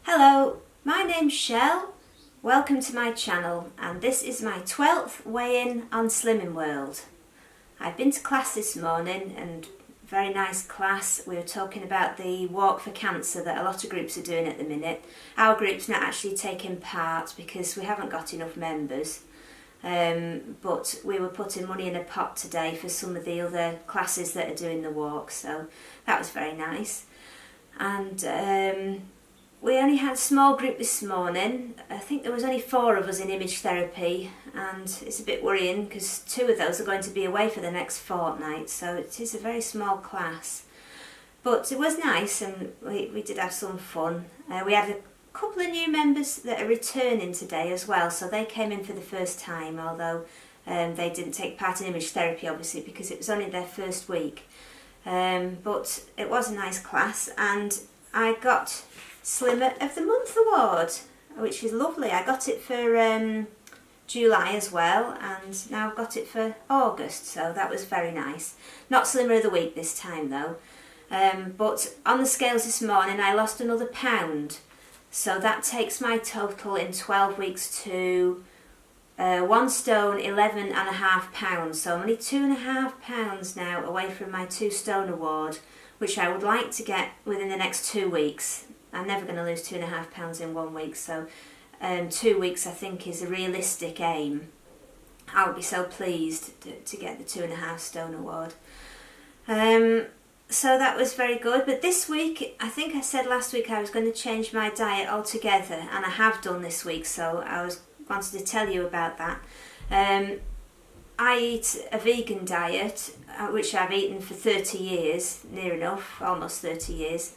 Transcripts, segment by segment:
Hello, my name's Shell. Welcome to my channel, and this is my 12th weigh-in on Slimming World. I've been to class this morning, and very nice class. We were talking about the walk for cancer that a lot of groups are doing at the minute. Our group's not actually taking part because we haven't got enough members. But we were putting money in a pot today for some of the other classes that are doing the walk, so that was very nice. And we only had a small group this morning. I think there was only 4 of us in image therapy, and it's a bit worrying because 2 of those are going to be away for the next fortnight, so it is a very small class. But it was nice, and we did have some fun. We had a couple of new members that are returning today as well, so they came in for the first time, although they didn't take part in image therapy obviously because it was only their first week. But it was a nice class, and I got Slimmer of the Month award, which is lovely. I got it for July as well, and now I've got it for August, so that was very nice. Not Slimmer of the Week this time though. But on the scales this morning I lost another £1, so that takes my total in 12 weeks to 1 stone 11.5 pounds. So I'm only 2.5 pounds now away from my 2 stone award, which I would like to get within the next 2 weeks. I'm never going to lose 2.5 pounds in 1 week, so 2 weeks I think is a realistic aim. I would be so pleased to get the 2.5 stone award. So that was very good, but this week, I think I said last week I was going to change my diet altogether, and I have done this week, so I wanted to tell you about that. I eat a vegan diet, which I've eaten for 30 years, near enough, almost 30 years.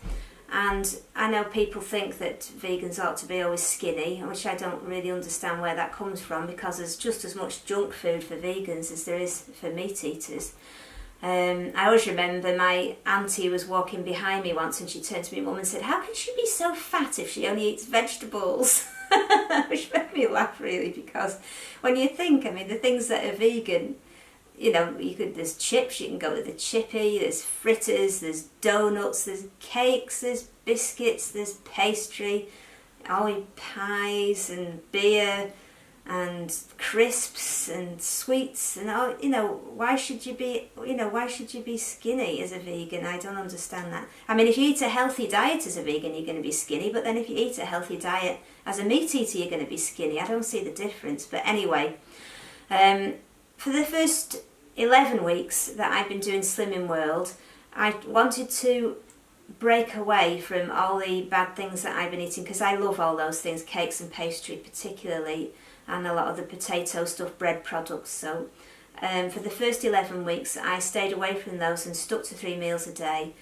And I know people think that vegans ought to be always skinny, which I don't really understand where that comes from, because there's just as much junk food for vegans as there is for meat eaters. I always remember my auntie was walking behind me once and she turned to me mum and said, "How can she be so fat if she only eats vegetables?" Which made me laugh really, because when you think, I mean, the things that are vegan, you know, there's chips, you can go with the chippy, there's fritters, there's donuts, there's cakes, there's biscuits, there's pastry, pies and beer and crisps and sweets, and all, you know, why should you be skinny as a vegan? I don't understand that. I mean, if you eat a healthy diet as a vegan, you're going to be skinny, but then if you eat a healthy diet as a meat eater, you're going to be skinny. I don't see the difference. But anyway, for the first 11 weeks that I've been doing Slimming World, I wanted to break away from all the bad things that I've been eating, because I love all those things, cakes and pastry particularly, and a lot of the potato stuff, bread products. So for the first 11 weeks I stayed away from those and stuck to 3 meals a day.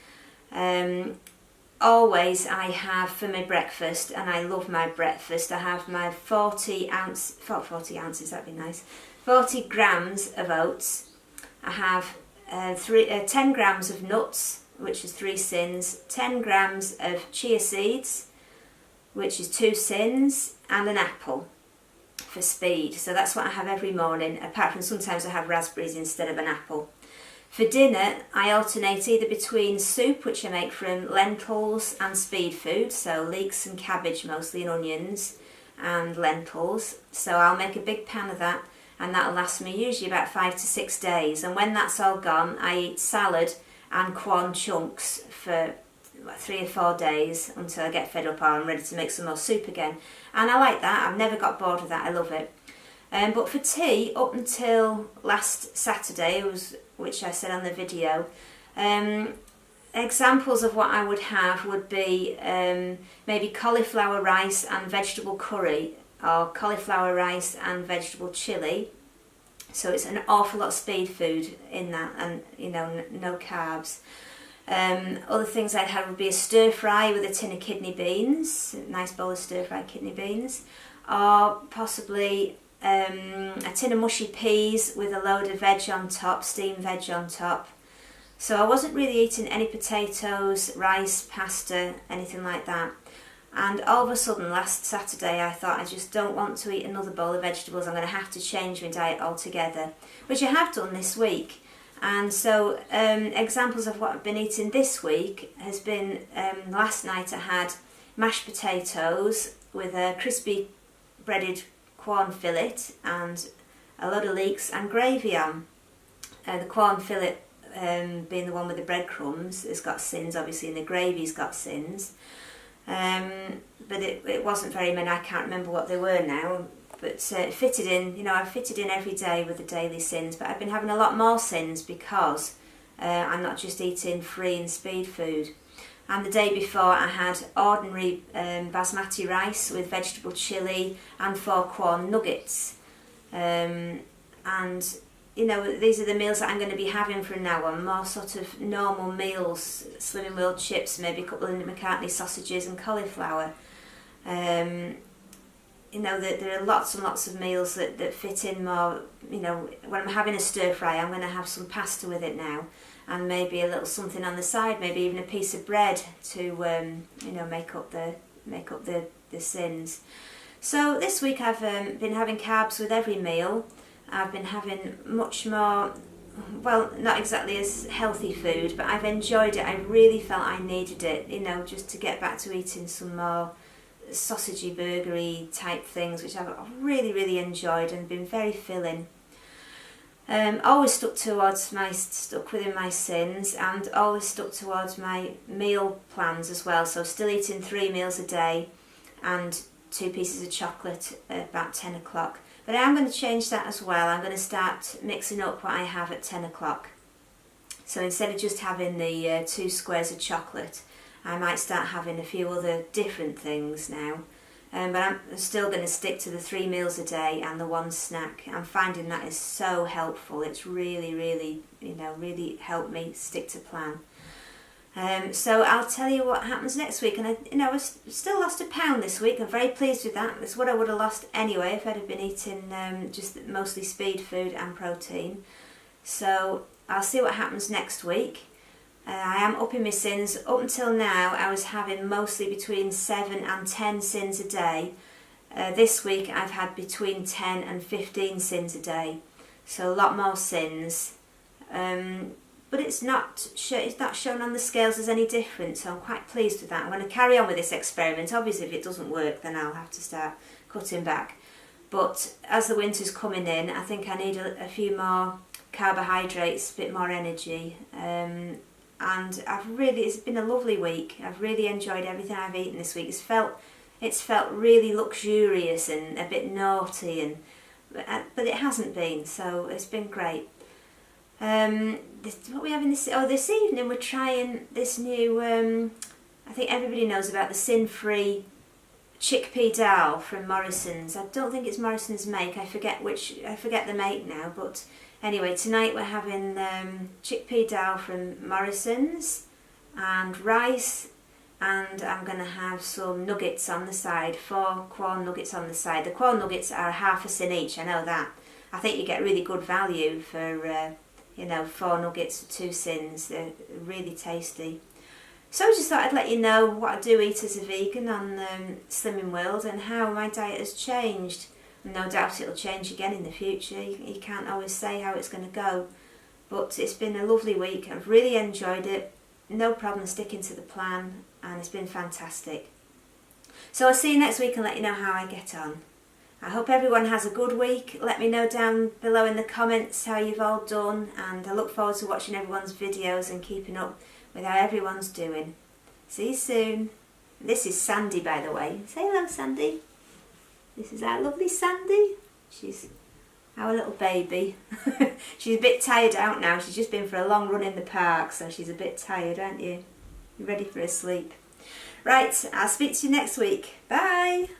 Always I have for my breakfast, and I love my breakfast, I have my 40 ounces, that'd be nice, 40 grams of oats. I have 10 grams of nuts, which is 3 sins, 10 grams of chia seeds, which is 2 sins, and an apple for speed. So that's what I have every morning, apart from sometimes I have raspberries instead of an apple. For dinner, I alternate either between soup, which I make from lentils, and speed food, so leeks and cabbage mostly, and onions and lentils. So I'll make a big pan of that, and that'll last me usually about 5 to 6 days. And when that's all gone, I eat salad and Quorn chunks for 3 or 4 days until I get fed up or I'm ready to make some more soup again. And I like that. I've never got bored of that. I love it. But for tea, up until last Saturday, which I said on the video, examples of what I would have would be maybe cauliflower rice and vegetable curry, or cauliflower rice and vegetable chilli. So it's an awful lot of speed food in that, and you know, no carbs. Other things I'd have would be a stir fry with a tin of kidney beans, a nice bowl of stir fried kidney beans, or possibly a tin of mushy peas with a load of veg on top, steamed veg on top. So I wasn't really eating any potatoes, rice, pasta, anything like that. And all of a sudden last Saturday I thought, I just don't want to eat another bowl of vegetables, I'm going to have to change my diet altogether, which I have done this week. And so examples of what I've been eating this week has been, last night I had mashed potatoes with a crispy breaded Quorn fillet and a lot of leeks and gravy on. The Quorn fillet being the one with the breadcrumbs has got sins obviously, and the gravy's got sins. But it wasn't very many, I can't remember what they were now, but it fitted in, you know, I've fitted in every day with the daily sins, but I've been having a lot more sins because I'm not just eating free and speed food. And the day before I had ordinary basmati rice with vegetable chilli and 4 Quorn nuggets. And you know, these are the meals that I'm going to be having from now on, more sort of normal meals, Slimming World chips, maybe a couple of Linda McCartney sausages and cauliflower. You know, there are lots and lots of meals that fit in more, you know, when I'm having a stir fry I'm going to have some pasta with it now, and maybe a little something on the side, maybe even a piece of bread to, you know, make up the sins. So this week I've been having carbs with every meal. I've been having much more, well, not exactly as healthy food, but I've enjoyed it. I really felt I needed it, you know, just to get back to eating some more sausagey, burgery type things, which I've really, really enjoyed and been very filling. Always stuck within my sins, and always stuck towards my meal plans as well. So still eating 3 meals a day and 2 pieces of chocolate at about 10 o'clock. But I am going to change that as well. I'm going to start mixing up what I have at 10 o'clock. So instead of just having the 2 squares of chocolate, I might start having a few other different things now. But I'm still going to stick to the 3 meals a day and the 1 snack. I'm finding that is so helpful. It's really, really, you know, really helped me stick to plan. So I'll tell you what happens next week. And I still lost £1 pound this week. I'm very pleased with that. That's what I would have lost anyway if I'd have been eating just mostly speed food and protein. So I'll see what happens next week. I am upping my sins. Up until now I was having mostly between 7 and 10 sins a day. This week I've had between 10 and 15 sins a day. So a lot more sins. But it's not shown on the scales as any different, so I'm quite pleased with that. I'm going to carry on with this experiment. Obviously if it doesn't work then I'll have to start cutting back. But as the winter's coming in, I think I need a few more carbohydrates, a bit more energy. And it's been a lovely week. I've really enjoyed everything I've eaten this week. It's felt really luxurious and a bit naughty, but it hasn't been, so it's been great. What we having this evening we're trying this new, I think everybody knows about the sin-free chickpea dal from Morrison's. I don't think it's Morrison's make, I forget the make now, but anyway, tonight we're having chickpea dal from Morrison's and rice, and I'm going to have some nuggets on the side, 4 Quorn nuggets on the side. The Quorn nuggets are half a sin each, I know that. I think you get really good value for 4 nuggets for 2 sins. They're really tasty. So I just thought I'd let you know what I do eat as a vegan on Slimming World and how my diet has changed. No doubt it'll change again in the future. You can't always say how it's going to go. But it's been a lovely week. I've really enjoyed it. No problem sticking to the plan, and it's been fantastic. So I'll see you next week and let you know how I get on. I hope everyone has a good week. Let me know down below in the comments how you've all done, and I look forward to watching everyone's videos and keeping up with how everyone's doing. See you soon. This is Sandy, by the way. Say hello, Sandy. This is our lovely Sandy. She's our little baby. She's a bit tired out now. She's just been for a long run in the park, so she's a bit tired, aren't you? You ready for a sleep? Right, I'll speak to you next week. Bye.